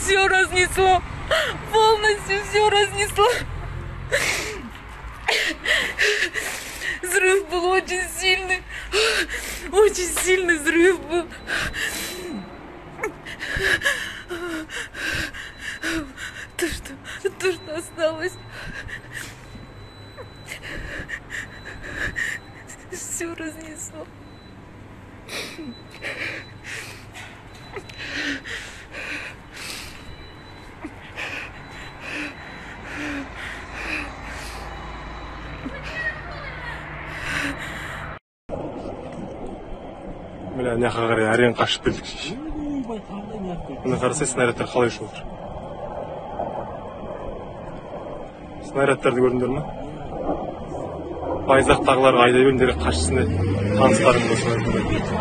Все разнесло. Полностью все разнесло. Взрыв был очень сильный. Очень сильный взрыв был. То, что осталось. Все разнесло. Мына жаққа қарай әрең қашып келдік шеше. Мына қарасай снарядтар қалай ұшып отыр. Снарядтарды көрдіңдер ме? Байзақтағылар айдай беріңдер қашсын еді. Таныстарым болса.